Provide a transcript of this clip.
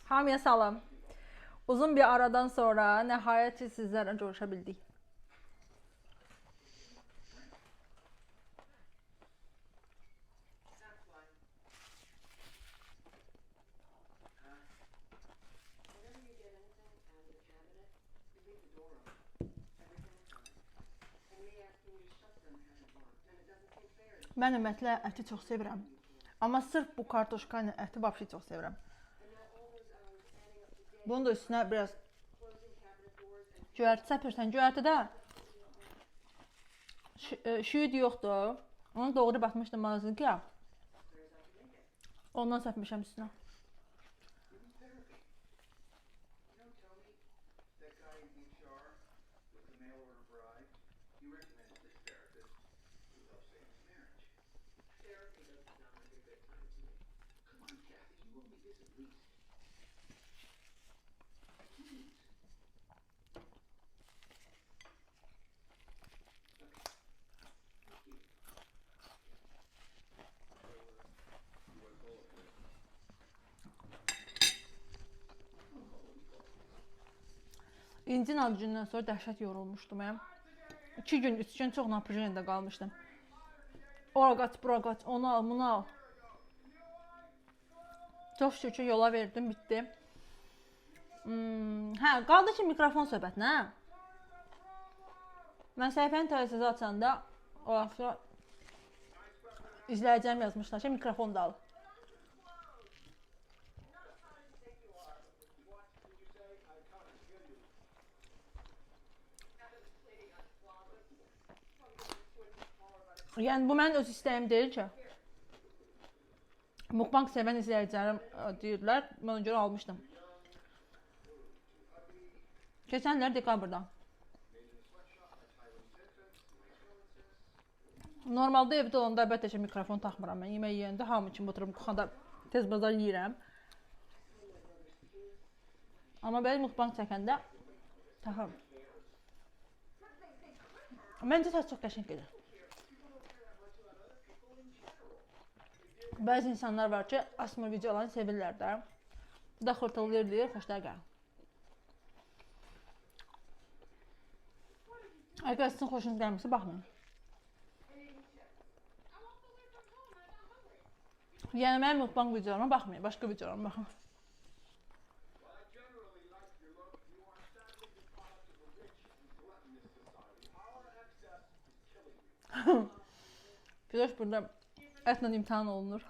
Hamıya salam. Uzun bir aradan sonra nəhayət ki sizlərlə görüşə bildik. Mən ümumiyyətlə əti çox sevirəm. Amma sırf bu kartoşka ilə əti vəbşi çox sevirəm. Bunun da üstünə biraz göyərti səpirsən. Göyərtidə şüyüd yoxdur. Onu doğru batmışdım mağazıya. Ondan səpmişəm üstünə. İncin adı gündən sonra dəhşət yorulmuşdum. 2 gün, 3 gün çox naprejenidə qalmışdım. Ora qaç, bura qaç, onu al, bunu al. Çox şükür yola verdim, bitdi. Hə, qaldı ki mikrofon söhbətinə. Mən səhifənin tələsizi açanda o vaxtda izləyəcəm yazmışlar ki, mikrofon da al. Yəni bu mənim öz istəyim deyil ki. Mukbang sevən izləyicilərim deyirlər, mən ona görə almışdım. Keçən illər dekabrda. Normalda evdə olanda əlbəttə ki mikrofon taxmıram mən. Yemək yeyəndə hamı kimi oturup kuxada tez bazar yeyirəm. Amma belə mukbang çəkəndə taxıram. Məncə səs çox qəşəng gedir. Bəzi insanlar var ki, asma videolarını sevirlər də. Bu da xırtılıyır deyir, xoşlar gəlir. Əgər sizin xoşunuz gəlmirsə, baxmayın. Yəni mənim mukbang videolarıma baxmayın, başqa videolarıma baxın. Filoş burada ətlə imtihan olunur.